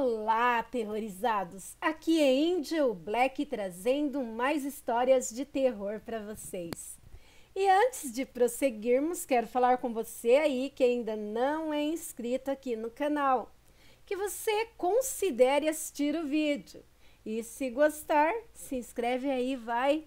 Olá, aterrorizados! Aqui é Angel Black trazendo mais histórias de terror para vocês. E antes de prosseguirmos, quero falar com você aí que ainda não é inscrito aqui no canal, que você considere assistir o vídeo. E se gostar, se inscreve aí, vai,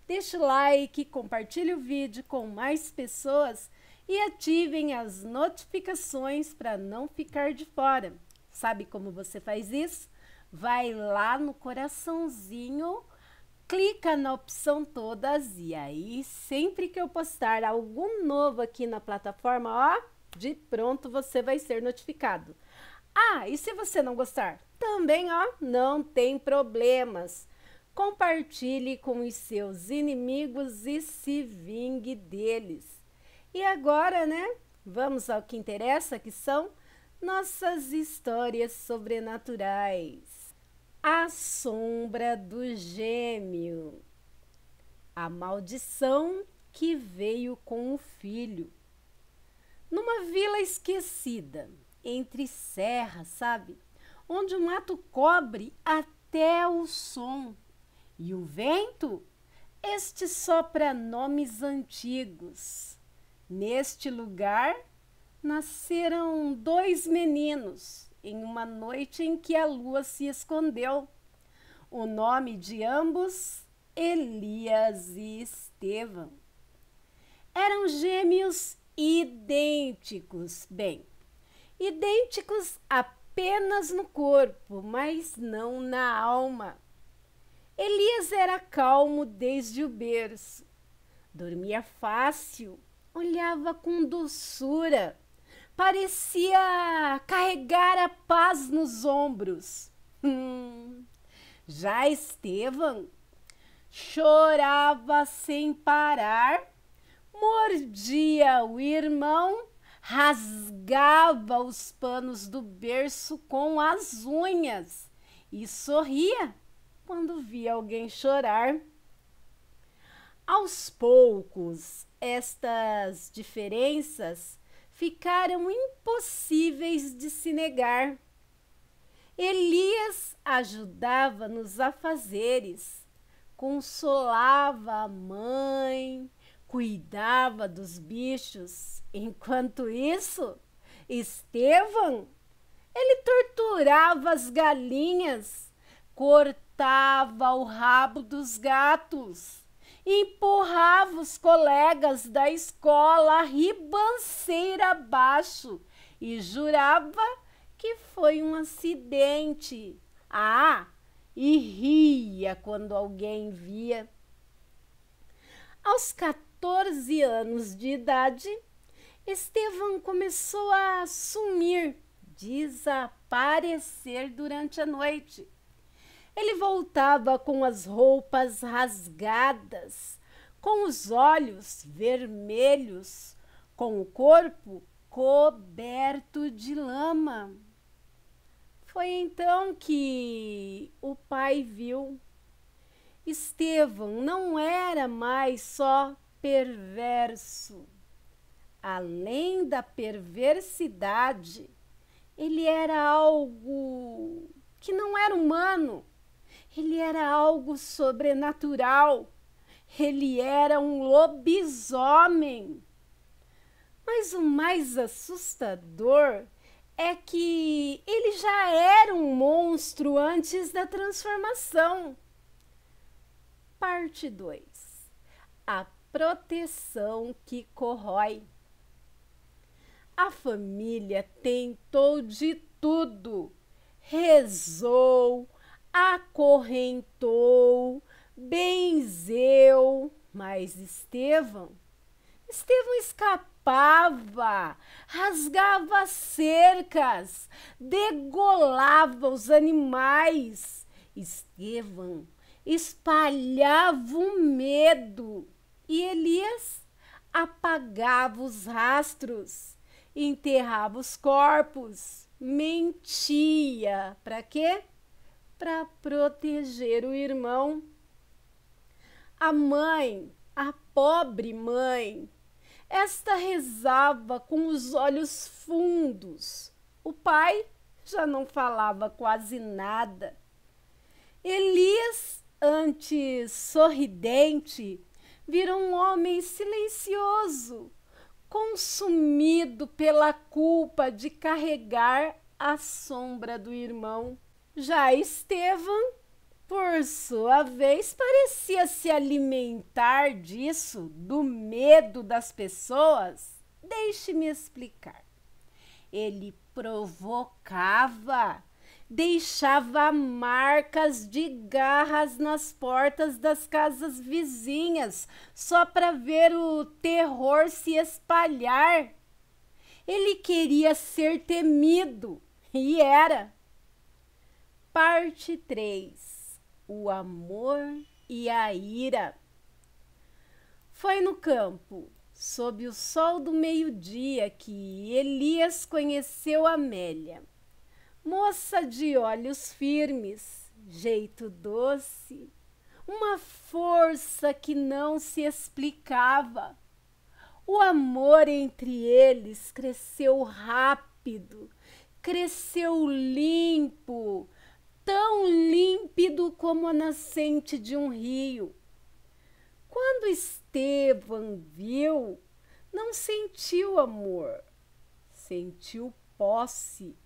deixa o like, compartilhe o vídeo com mais pessoas e ativem as notificações para não ficar de fora. Sabe como você faz isso? Vai lá no coraçãozinho, clica na opção todas e aí sempre que eu postar algo novo aqui na plataforma, ó, de pronto você vai ser notificado. Ah, e se você não gostar? Também, ó, não tem problemas. Compartilhe com os seus inimigos e se vingue deles. E agora, né, vamos ao que interessa, que são nossas histórias sobrenaturais. A sombra do gêmeo. A maldição que veio com o filho. Numa vila esquecida, entre serras, sabe? Onde o mato cobre até o som. E o vento, este sopra nomes antigos. Neste lugar, nasceram dois meninos em uma noite em que a lua se escondeu. O nome de ambos, Elias e Estevão. Eram gêmeos idênticos, bem, idênticos apenas no corpo, mas não na alma. Elias era calmo desde o berço, dormia fácil, olhava com doçura, parecia carregar a paz nos ombros. Já Estevão chorava sem parar, mordia o irmão, rasgava os panos do berço com as unhas e sorria quando via alguém chorar. Aos poucos, estas diferenças ficaram impossíveis de se negar. Elias ajudava nos afazeres, consolava a mãe, cuidava dos bichos. Enquanto isso, Estevão, ele torturava as galinhas, cortava o rabo dos gatos, empurrava os colegas da escola ribanceira abaixo e jurava que foi um acidente. Ah, e ria quando alguém via. Aos 14 anos de idade, Estevão começou a sumir, desaparecer durante a noite. Ele voltava com as roupas rasgadas, com os olhos vermelhos, com o corpo coberto de lama. Foi então que o pai viu. Estevão não era mais só perverso. Além da perversidade, ele era algo que não era humano. Ele era algo sobrenatural. Ele era um lobisomem. Mas o mais assustador é que ele já era um monstro antes da transformação. Parte 2. A proteção que corrói. A família tentou de tudo. Rezou, acorrentou, benzeu, mas Estevão escapava, rasgava cercas, degolava os animais. Estevão espalhava o medo e Elias apagava os rastros, enterrava os corpos, mentia. Para quê? Para proteger o irmão. A mãe, a pobre mãe, esta rezava com os olhos fundos. O pai já não falava quase nada. Elias, antes sorridente, vira um homem silencioso, consumido pela culpa de carregar a sombra do irmão. Já Estevão, por sua vez, parecia se alimentar disso, do medo das pessoas. Deixe-me explicar. Ele provocava, deixava marcas de garras nas portas das casas vizinhas, só para ver o terror se espalhar. Ele queria ser temido, e era. Parte 3. O amor e a ira. Foi no campo, sob o sol do meio-dia, que Elias conheceu Amélia. Moça de olhos firmes, jeito doce, uma força que não se explicava. O amor entre eles cresceu rápido, cresceu limpo, tão límpido como a nascente de um rio. Quando Estevão viu, não sentiu amor, sentiu posse.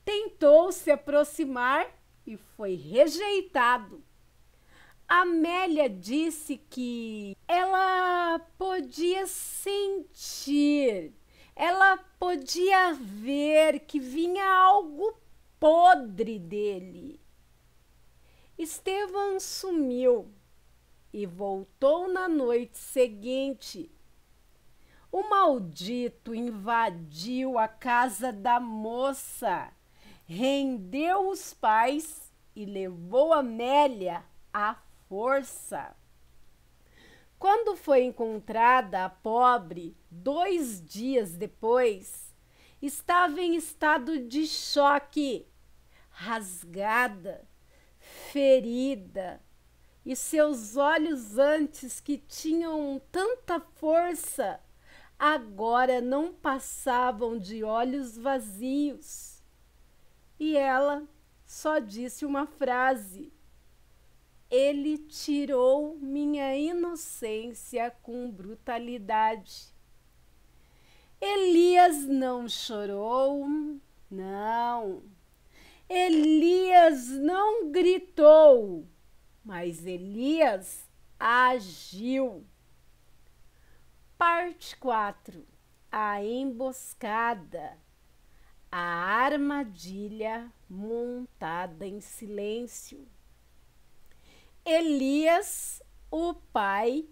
Tentou se aproximar e foi rejeitado. Amélia disse que ela podia sentir, ela podia ver que vinha algo podre dele. Estevão sumiu e voltou na noite seguinte. O maldito invadiu a casa da moça, rendeu os pais e levou Amélia à força. Quando foi encontrada a pobre, 2 dias depois, estava em estado de choque, rasgada, ferida, e seus olhos antes que tinham tanta força, agora não passavam de olhos vazios. E ela só disse uma frase: ele tirou minha inocência com brutalidade. Elias não chorou, não. Elias não gritou, mas Elias agiu. Parte 4. A emboscada. A armadilha montada em silêncio. Elias, o pai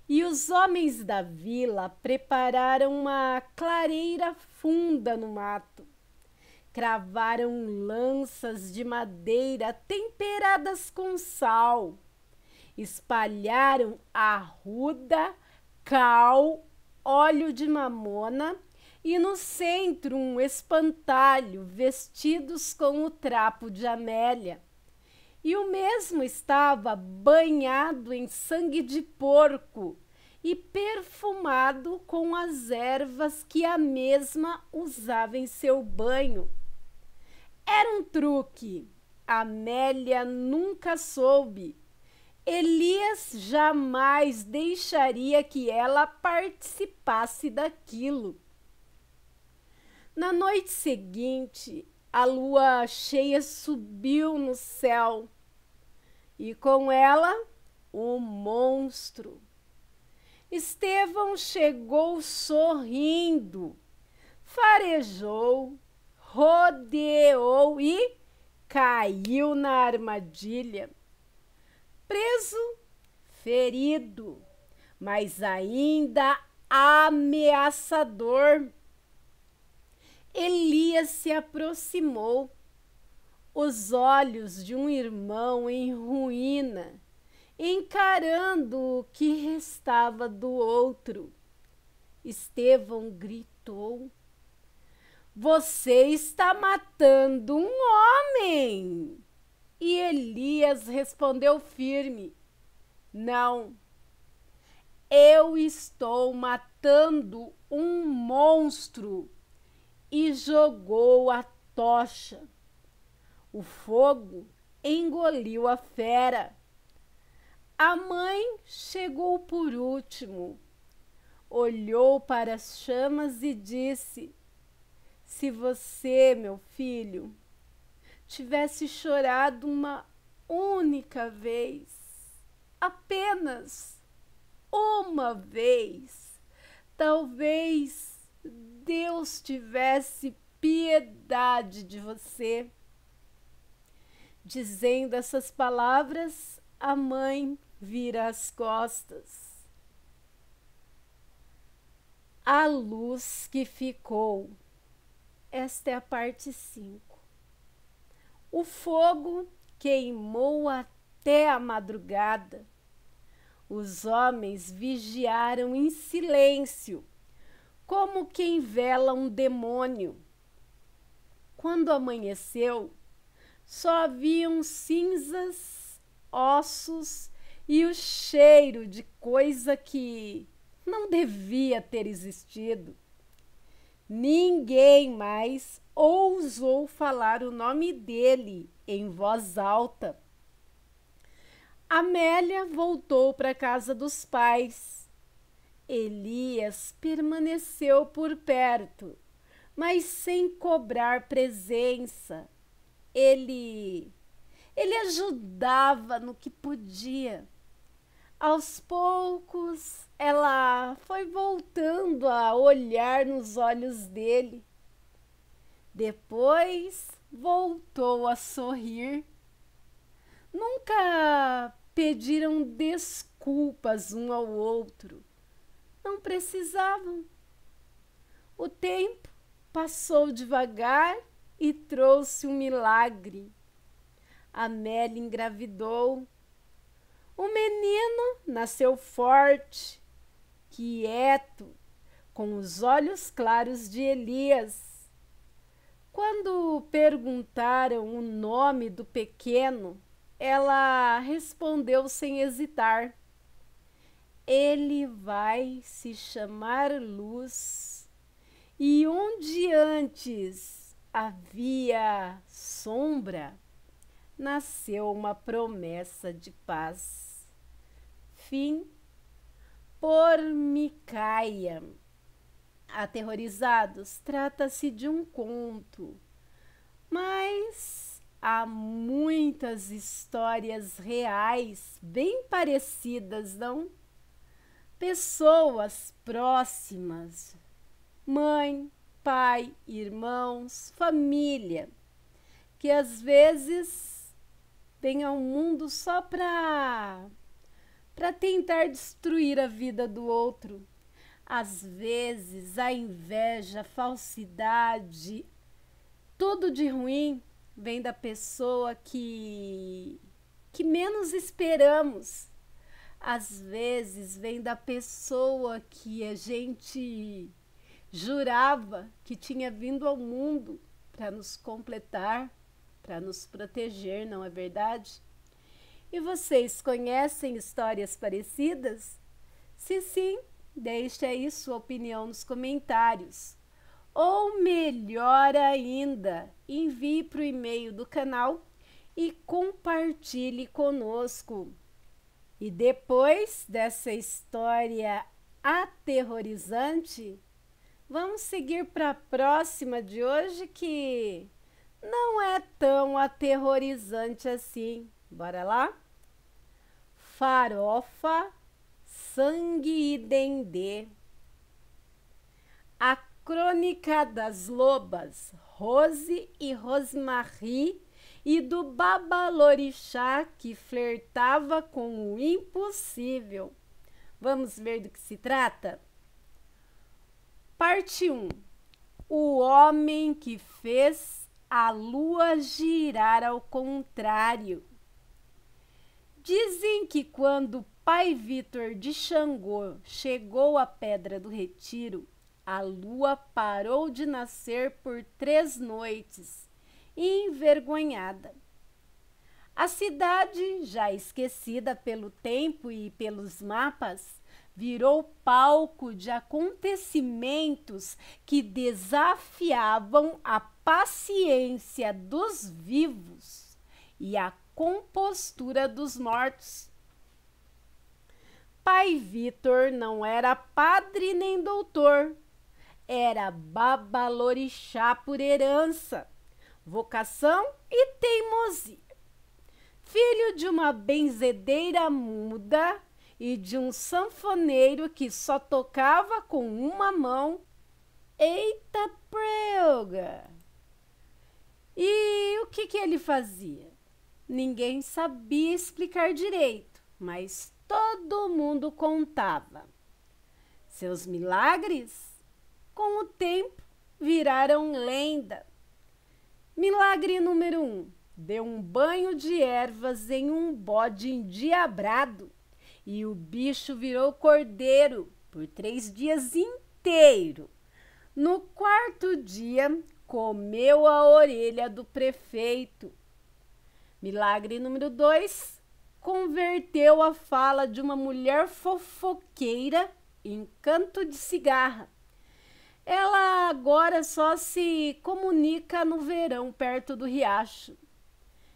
e os homens da vila prepararam uma clareira funda no mato. Cravaram lanças de madeira temperadas com sal. Espalharam arruda, cal, óleo de mamona e no centro um espantalho vestidos com o trapo de Amélia. E o mesmo estava banhado em sangue de porco e perfumado com as ervas que a mesma usava em seu banho. Era um truque. Amélia nunca soube. Elias jamais deixaria que ela participasse daquilo. Na noite seguinte, a lua cheia subiu no céu e com ela o monstro. Estevão chegou sorrindo, farejou, rodeou e caiu na armadilha. Preso, ferido, mas ainda ameaçador. Elias se aproximou, os olhos de um irmão em ruína, encarando o que restava do outro. Estevão gritou: "Você está matando um homem!" E Elias respondeu firme: "Não, eu estou matando um monstro." E jogou a tocha. O fogo engoliu a fera. A mãe chegou por último, olhou para as chamas e disse: se você, meu filho, tivesse chorado uma única vez, apenas uma vez, talvez Deus tivesse piedade de você. Dizendo essas palavras, a mãe vira as costas. A luz que ficou. Esta é a parte 5. O fogo queimou até a madrugada. Os homens vigiaram em silêncio, como quem vela um demônio. Quando amanheceu, só haviam cinzas, ossos e o cheiro de coisa que não devia ter existido. Ninguém mais ousou falar o nome dele em voz alta. Amélia voltou para a casa dos pais. Elias permaneceu por perto, mas sem cobrar presença. Ele ajudava no que podia. Aos poucos, ela foi voltando a olhar nos olhos dele. Depois, voltou a sorrir. Nunca pediram desculpas um ao outro. Não precisavam. O tempo passou devagar e trouxe um milagre. Amélia engravidou. O menino nasceu forte, quieto, com os olhos claros de Elias. Quando perguntaram o nome do pequeno, ela respondeu sem hesitar: ele vai se chamar Luz. E onde antes havia sombra, nasceu uma promessa de paz. Fim. Por Micaia. Aterrorizados, trata-se de um conto, mas há muitas histórias reais bem parecidas, não? Pessoas próximas, mãe, pai, irmãos, família, que às vezes vêm ao mundo só para tentar destruir a vida do outro. Às vezes a inveja, a falsidade, tudo de ruim vem da pessoa que menos esperamos. Às vezes vem da pessoa que a gente jurava que tinha vindo ao mundo para nos completar, para nos proteger, não é verdade? E vocês conhecem histórias parecidas? Se sim, deixe aí sua opinião nos comentários. Ou melhor ainda, envie para o e-mail do canal e compartilhe conosco. E depois dessa história aterrorizante, vamos seguir para a próxima de hoje, que não é tão aterrorizante assim. Bora lá? Farofa, sangue e dendê. A crônica das lobas Rose e Rosemarie e do babalorixá que flertava com o impossível. Vamos ver do que se trata? Parte 1. O homem que fez a lua girar ao contrário. Dizem que quando pai Vitor de Xangô chegou à Pedra do Retiro, a lua parou de nascer por 3 noites, envergonhada. A cidade, já esquecida pelo tempo e pelos mapas, virou palco de acontecimentos que desafiavam a paciência dos vivos e a compostura dos mortos. Pai Vitor não era padre nem doutor, era babalorixá por herança, vocação e teimosia. Filho de uma benzedeira muda e de um sanfoneiro que só tocava com uma mão. Eita preuga! E o que ele fazia? Ninguém sabia explicar direito, mas todo mundo contava. Seus milagres, com o tempo, viraram lenda. Milagre número 1. Deu um banho de ervas em um bode endiabrado e o bicho virou cordeiro por 3 dias inteiros. No 4º dia, comeu a orelha do prefeito. Milagre número 2. Converteu a fala de uma mulher fofoqueira em canto de cigarra. Ela agora só se comunica no verão perto do riacho.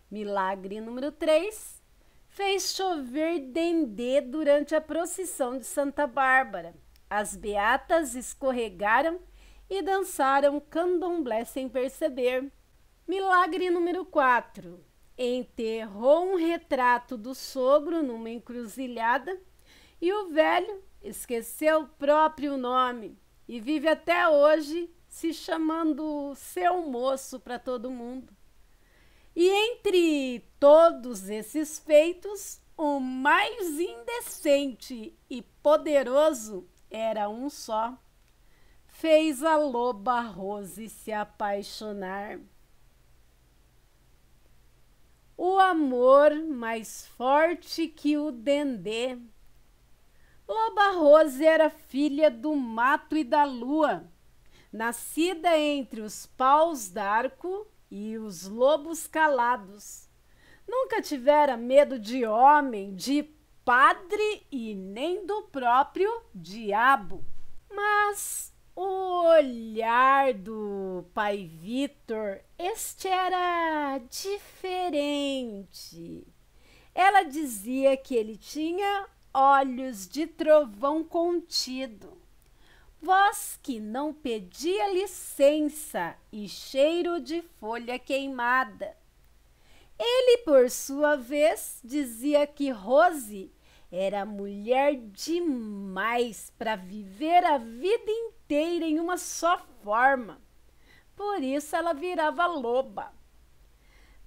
Milagre número 3. Fez chover dendê durante a procissão de Santa Bárbara. As beatas escorregaram e dançaram candomblé sem perceber. Milagre número 4. Enterrou um retrato do sogro numa encruzilhada e o velho esqueceu o próprio nome e vive até hoje se chamando seu moço para todo mundo. E entre todos esses feitos, o mais indecente e poderoso era um só. Fez a loba Rose se apaixonar. O amor mais forte que o dendê. Loba Rose era filha do mato e da lua, nascida entre os paus d'arco e os lobos calados. Nunca tivera medo de homem, de padre e nem do próprio diabo. Mas o olhar do pai Vitor, este era diferente. Ela dizia que ele tinha olhos de trovão contido, voz que não pedia licença e cheiro de folha queimada. Ele, por sua vez, dizia que Rose era mulher demais para viver a vida inteira em uma só forma. Por isso ela virava loba.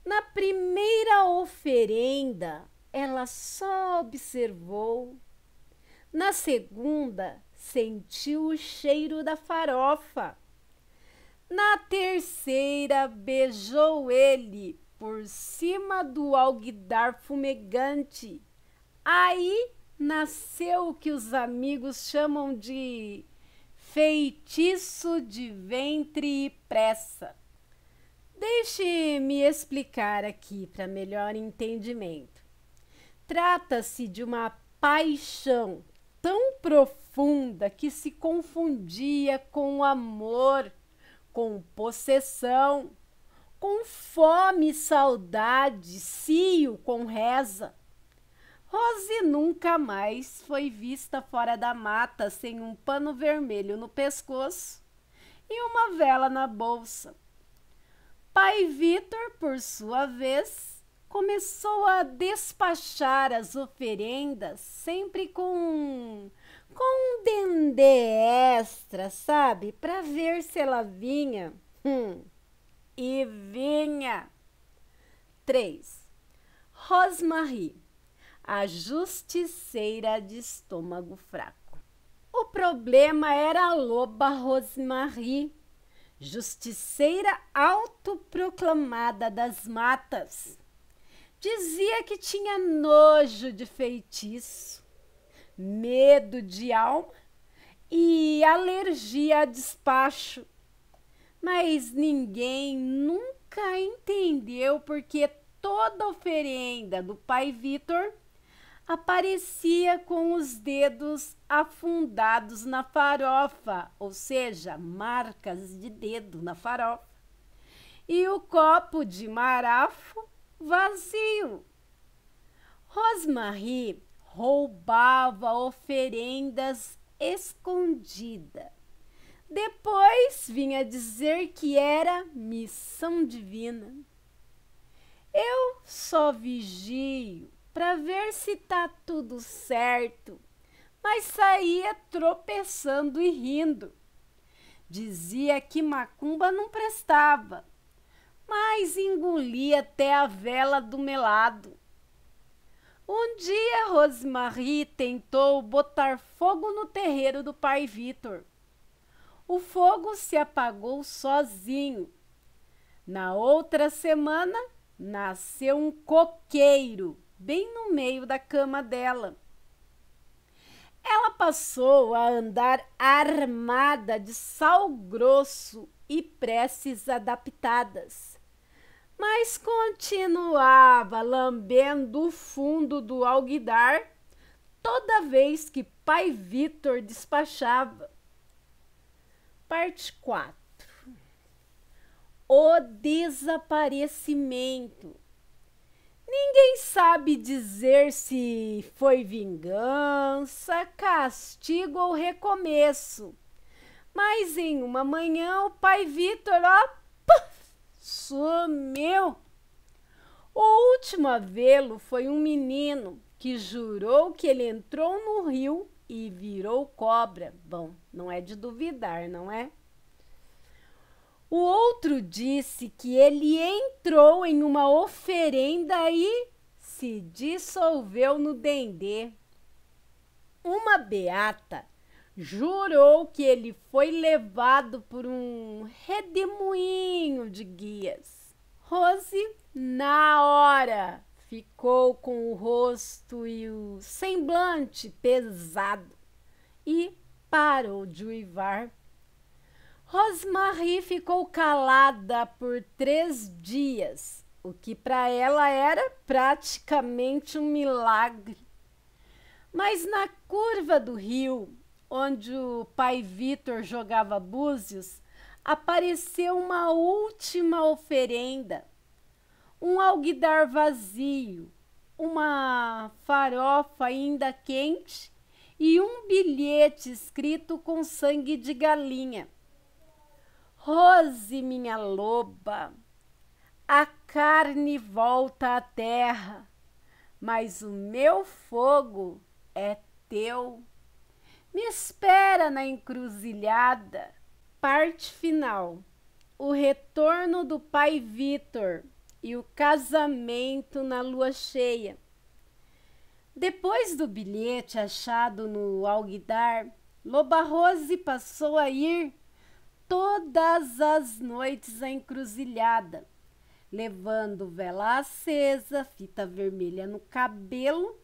Na primeira oferenda, ela só observou. Na segunda, sentiu o cheiro da farofa. Na terceira, beijou ele por cima do alguidar fumegante. Aí nasceu o que os amigos chamam de feitiço de ventre e pressa. Deixe-me explicar aqui para melhor entendimento. Trata-se de uma paixão tão profunda que se confundia com amor, com possessão, com fome e saudade, cio com reza. Rose nunca mais foi vista fora da mata sem um pano vermelho no pescoço e uma vela na bolsa. Pai Vitor, por sua vez, começou a despachar as oferendas sempre com um dendê extra, sabe? Para ver se ela vinha. E vinha. 3. Rosemarie, a justiceira de estômago fraco. O problema era a loba Rosemarie, justiceira autoproclamada das matas. Dizia que tinha nojo de feitiço, medo de alma e alergia a despacho. Mas ninguém nunca entendeu porque toda oferenda do pai Vitor aparecia com os dedos afundados na farofa, ou seja, marcas de dedo na farofa. e o copo de marafo vazio. Rosemarie roubava oferendas escondida. Depois vinha dizer que era missão divina. Eu só vigio para ver se tá tudo certo, mas saía tropeçando e rindo. Dizia que macumba não prestava, mas engolia até a vela do melado. Um dia Rosemarie tentou botar fogo no terreiro do pai Vitor. O fogo se apagou sozinho. Na outra semana, nasceu um coqueiro bem no meio da cama dela. Ela passou a andar armada de sal grosso e preces adaptadas, mas continuava lambendo o fundo do alguidar toda vez que pai Vitor despachava. Parte 4. O desaparecimento. Ninguém sabe dizer se foi vingança, castigo ou recomeço. Mas em uma manhã o pai Vitor, sumiu. O último a vê-lo foi um menino que jurou que ele entrou no rio e virou cobra. Bom, não é de duvidar, não é? O outro disse que ele entrou em uma oferenda e se dissolveu no dendê. Uma beata jurou que ele foi levado por um redemoinho de guias. Rose, na hora, ficou com o rosto e o semblante pesado e parou de uivar. Rosemarie ficou calada por 3 dias, o que para ela era praticamente um milagre. Mas na curva do rio, onde o pai Vitor jogava búzios, apareceu uma última oferenda. Um alguidar vazio, uma farofa ainda quente e um bilhete escrito com sangue de galinha. Rose, minha loba, a carne volta à terra, mas o meu fogo é teu. Me espera na encruzilhada. Parte final. O retorno do pai Vitor e o casamento na lua cheia. Depois do bilhete achado no alguidar, Loba Rose passou a ir todas as noites à encruzilhada, levando vela acesa, fita vermelha no cabelo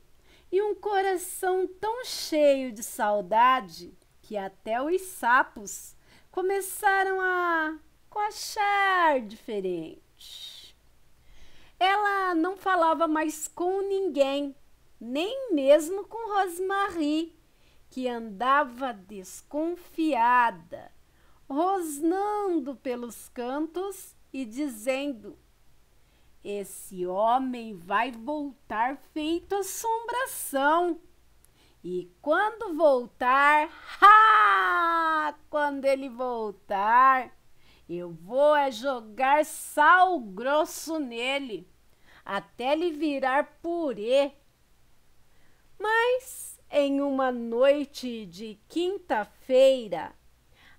e um coração tão cheio de saudade que até os sapos começaram a coachar diferente. Ela não falava mais com ninguém, nem mesmo com Rosemarie, que andava desconfiada, rosnando pelos cantos e dizendo: esse homem vai voltar feito assombração. E quando voltar, quando ele voltar, eu vou jogar sal grosso nele, até ele virar purê. Mas em uma noite de quinta-feira,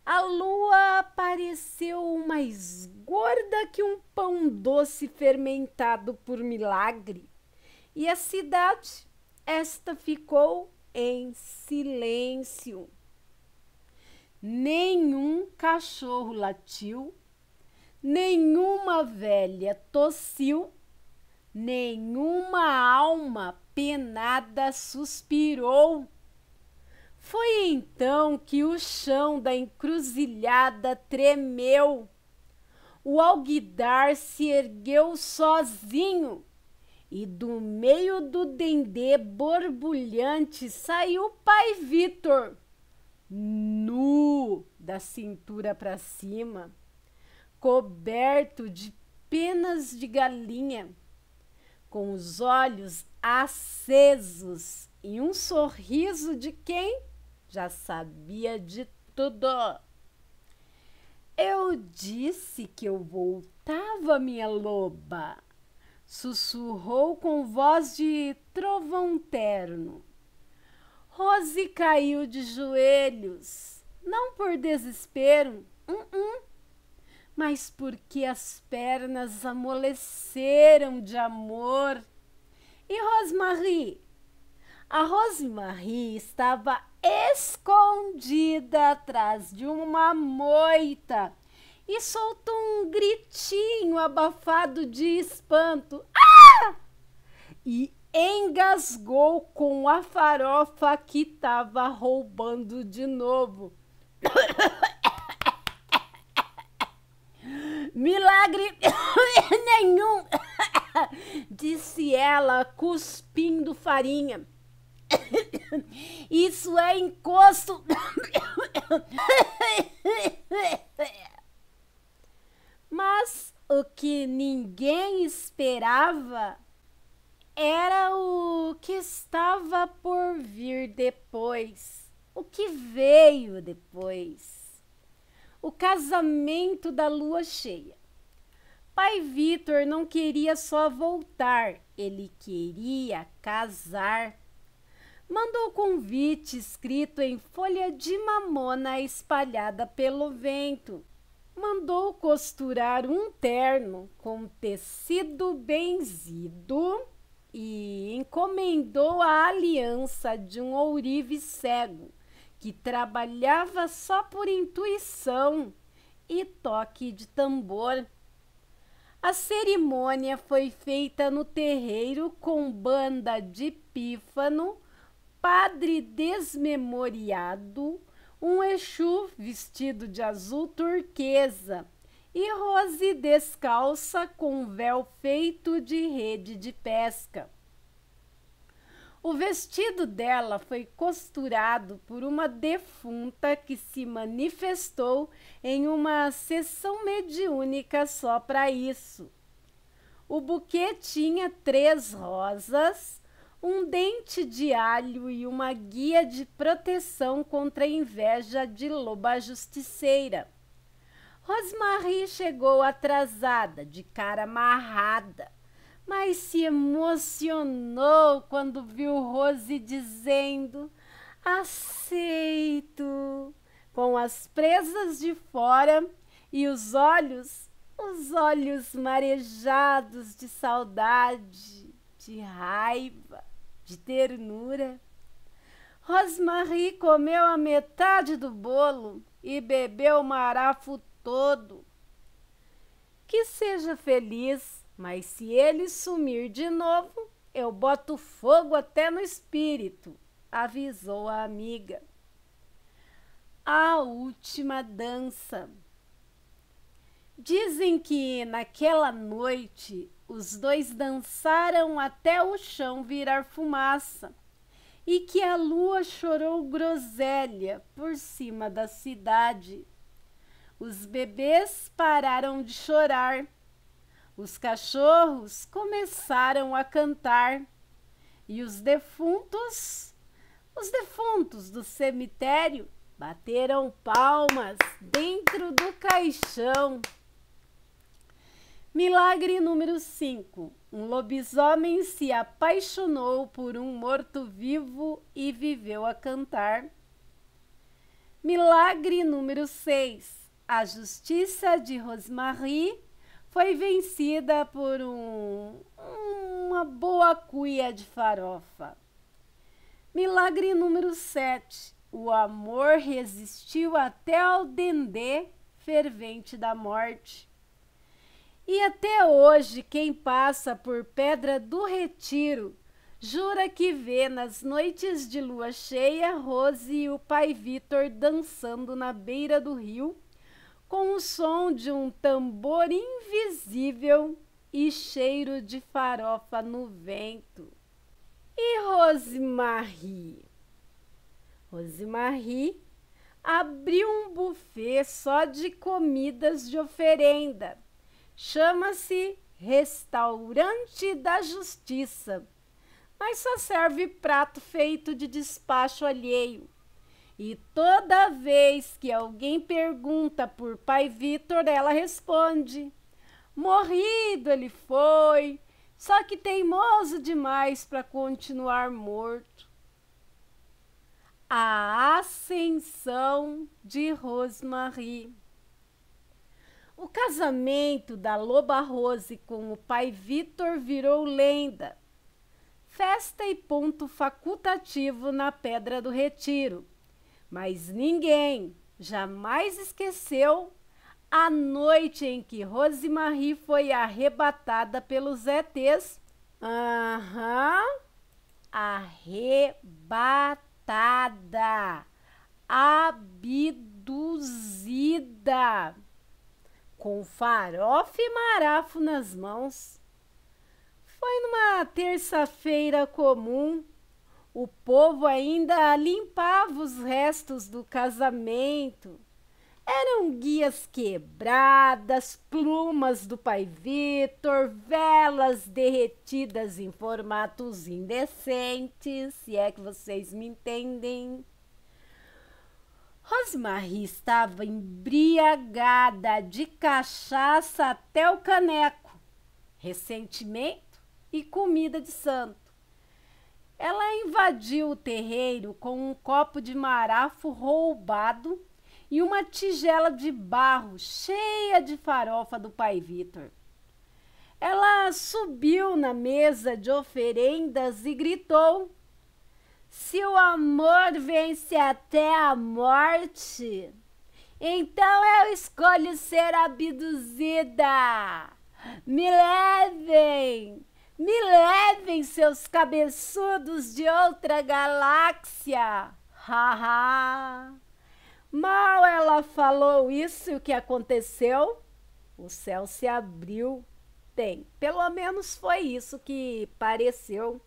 a lua apareceu mais gorda que um pão doce fermentado por milagre, e a cidade, esta ficou em silêncio. Nenhum cachorro latiu, nenhuma velha tossiu, nenhuma alma penada suspirou. Foi então que o chão da encruzilhada tremeu. O alguidar se ergueu sozinho e do meio do dendê borbulhante saiu o pai Vitor, nu da cintura para cima, coberto de penas de galinha, com os olhos acesos e um sorriso de quem já sabia de tudo. Eu disse que eu voltava, minha loba, sussurrou com voz de trovão terno. Rose caiu de joelhos, não por desespero, mas porque as pernas amoleceram de amor. E Rosemarie? A Rosemarie estava escondida atrás de uma moita e soltou um gritinho abafado de espanto. Ah! E engasgou com a farofa que estava roubando de novo. Milagre nenhum, disse ela, cuspindo farinha. Isso é encosto. Mas o que ninguém esperava era o que estava por vir depois. O que veio depois? O casamento da lua cheia. Pai Vitor não queria só voltar, ele queria casar. Mandou convite escrito em folha de mamona espalhada pelo vento. Mandou costurar um terno com tecido benzido e encomendou a aliança de um ourive cego que trabalhava só por intuição e toque de tambor. A cerimônia foi feita no terreiro com banda de pífano, padre desmemoriado, um Exu vestido de azul turquesa e Rose descalça com véu feito de rede de pesca. O vestido dela foi costurado por uma defunta que se manifestou em uma sessão mediúnica só para isso. O buquê tinha 3 rosas, um dente de alho e uma guia de proteção contra a inveja de loba justiceira. Rosemarie chegou atrasada, de cara amarrada, mas se emocionou quando viu Rose dizendo aceito, com as presas de fora e os olhos marejados de saudade, de raiva, de ternura. Rosemarie comeu a metade do bolo e bebeu o marafo todo. Que seja feliz, mas se ele sumir de novo, eu boto fogo até no espírito, avisou a amiga. A última dança. Dizem que naquela noite os dois dançaram até o chão virar fumaça e que a lua chorou groselha por cima da cidade. Os bebês pararam de chorar. Os cachorros começaram a cantar e os defuntos do cemitério bateram palmas dentro do caixão. Milagre número 5. Um lobisomem se apaixonou por um morto-vivo e viveu a cantar. Milagre número 6. A justiça de Rosemarie foi vencida por uma boa cuia de farofa. Milagre número 7. O amor resistiu até ao dendê fervente da morte. E até hoje, quem passa por Pedra do Retiro jura que vê nas noites de lua cheia Rose e o pai Vitor dançando na beira do rio, com o som de um tambor invisível e cheiro de farofa no vento. E Rosemarie? Rosemarie abriu um buffet só de comidas de oferenda. Chama-se Restaurante da Justiça, mas só serve prato feito de despacho alheio. E toda vez que alguém pergunta por Pai Vitor, ela responde: morrido ele foi, só que teimoso demais para continuar morto. A Ascensão de Rosemarie. O casamento da Loba Rose com o Pai Vitor virou lenda. Festa e ponto facultativo na Pedra do Retiro. Mas ninguém jamais esqueceu a noite em que Rosemarie foi arrebatada pelos ETs. Arrebatada, abduzida, com farofa e marafo nas mãos. Foi numa terça-feira comum. O povo ainda limpava os restos do casamento. Eram guias quebradas, plumas do Pai Vitor, velas derretidas em formatos indecentes, se é que vocês me entendem. Rosemarie estava embriagada de cachaça até o caneco, ressentimento e comida de santo. Ela invadiu o terreiro com um copo de marafo roubado e uma tigela de barro cheia de farofa do Pai Vitor. Ela subiu na mesa de oferendas e gritou: se o amor vence até a morte, então eu escolho ser abduzida. Me levem! Me levem, seus cabeçudos de outra galáxia! Haha! Mal ela falou isso, e o que aconteceu? O céu se abriu. Bem, pelo menos foi isso que pareceu.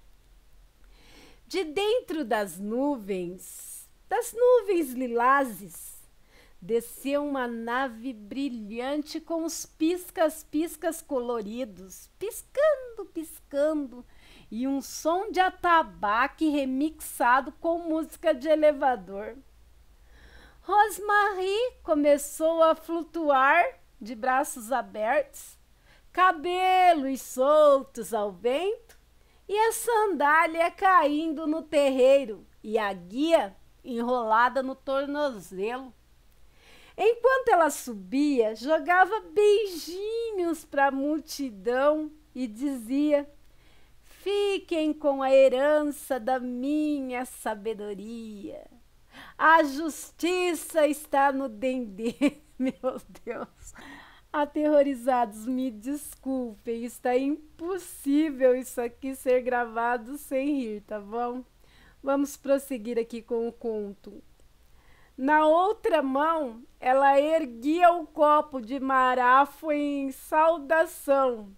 De dentro das nuvens lilazes, desceu uma nave brilhante com os piscas-piscas coloridos, piscando, piscando, e um som de atabaque remixado com música de elevador. Rosemarie começou a flutuar de braços abertos, cabelos soltos ao vento e a sandália caindo no terreiro e a guia enrolada no tornozelo. Enquanto ela subia, jogava beijinhos para a multidão e dizia: fiquem com a herança da minha sabedoria. A justiça está no dendê. Meu Deus. Aterrorizados, me desculpem. Está impossível isso aqui ser gravado sem rir, tá bom? Vamos prosseguir aqui com o conto. Na outra mão, ela erguia o copo de marafo em saudação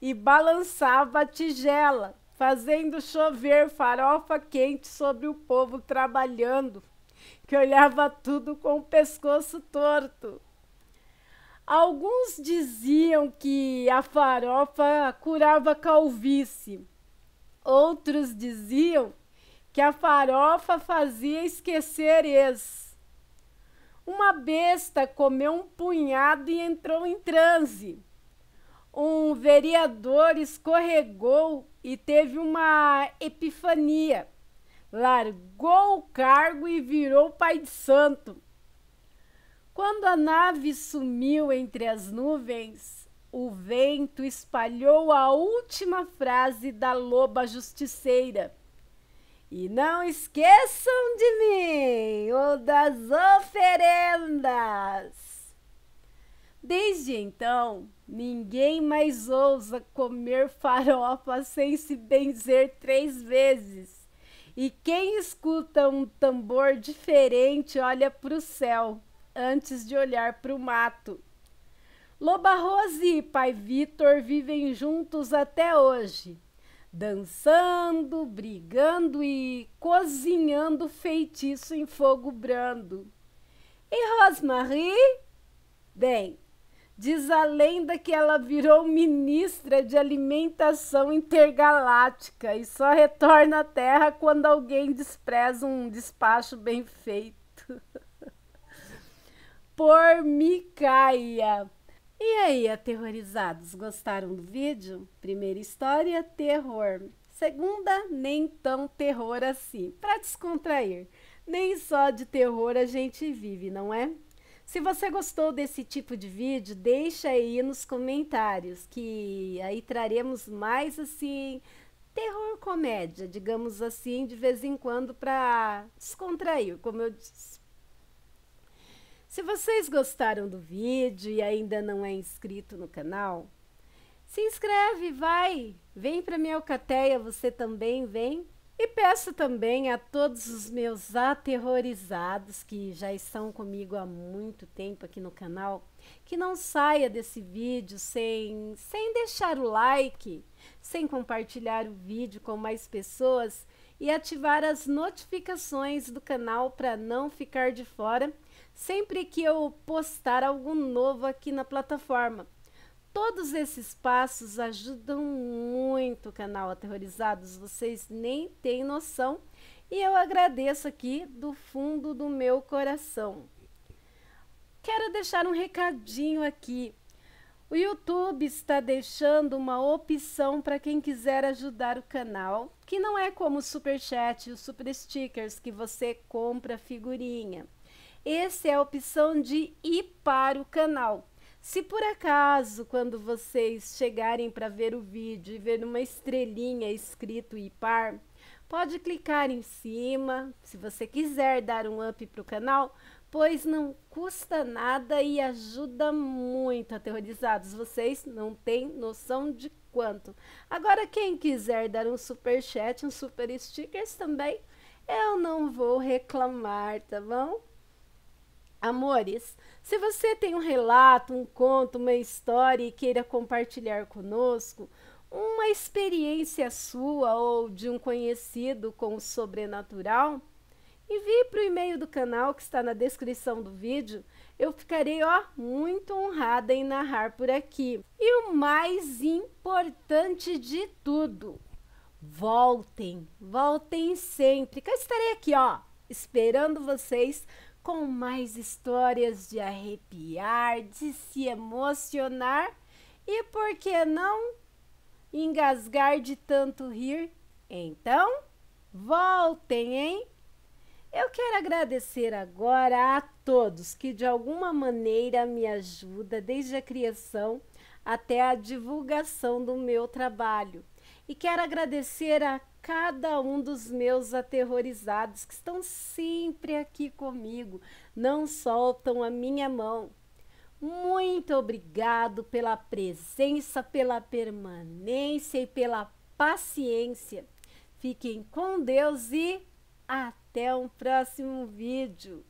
e balançava a tigela, fazendo chover farofa quente sobre o povo trabalhando, que olhava tudo com o pescoço torto. Alguns diziam que a farofa curava calvície. Outros diziam que a farofa fazia esquecer ex. Uma besta comeu um punhado e entrou em transe. Um vereador escorregou e teve uma epifania. Largou o cargo e virou pai de santo. Quando a nave sumiu entre as nuvens, o vento espalhou a última frase da loba justiceira. E não esqueçam de mim, ou das oferendas. Desde então, ninguém mais ousa comer farofa sem se benzer 3 vezes. E quem escuta um tambor diferente olha para o céu antes de olhar para o mato. Loba Rose e Pai Vitor vivem juntos até hoje, dançando, brigando e cozinhando feitiço em fogo brando. E Rosemarie? Bem, diz a lenda que ela virou ministra de alimentação intergaláctica e só retorna à Terra quando alguém despreza um despacho bem feito. Por Micaia. E aí, aterrorizados, gostaram do vídeo? Primeira história, terror. Segunda, nem tão terror assim, para descontrair. Nem só de terror a gente vive, não é? Se você gostou desse tipo de vídeo, deixa aí nos comentários, que aí traremos mais assim, terror comédia, digamos assim, de vez em quando para descontrair, como eu disse. Se vocês gostaram do vídeo e ainda não é inscrito no canal, se inscreve, vai! Vem para minha alcateia, você também vem. E peço também a todos os meus aterrorizados que já estão comigo há muito tempo aqui no canal, que não saia desse vídeo sem deixar o like, sem compartilhar o vídeo com mais pessoas e ativar as notificações do canal para não ficar de fora sempre que eu postar algo novo aqui na plataforma. Todos esses passos ajudam muito o canal Aterrorizados, vocês nem têm noção, e eu agradeço aqui do fundo do meu coração. Quero deixar um recadinho aqui. O YouTube está deixando uma opção para quem quiser ajudar o canal, que não é como o Superchat e os Super Stickers que você compra figurinha. Essa é a opção de ir para o canal. Se por acaso, quando vocês chegarem para ver o vídeo e ver uma estrelinha escrito IPAR, pode clicar em cima, se você quiser dar um up para o canal, pois não custa nada e ajuda muito, aterrorizados. Vocês não têm noção de quanto. Agora, quem quiser dar um super chat, um super stickers também, eu não vou reclamar, tá bom? Amores, se você tem um relato, um conto, uma história e queira compartilhar conosco, uma experiência sua ou de um conhecido com o sobrenatural, envie para o e-mail do canal que está na descrição do vídeo. Eu ficarei muito honrada em narrar por aqui. E o mais importante de tudo, voltem sempre, que eu estarei aqui esperando vocês com mais histórias de arrepiar, de se emocionar e, por que não, engasgar de tanto rir. Então, voltem, hein? Eu quero agradecer agora a todos que de alguma maneira me ajudam desde a criação até a divulgação do meu trabalho. E quero agradecer a cada um dos meus aterrorizados que estão sempre aqui comigo, não soltam a minha mão. Muito obrigado pela presença, pela permanência e pela paciência. Fiquem com Deus e até um próximo vídeo.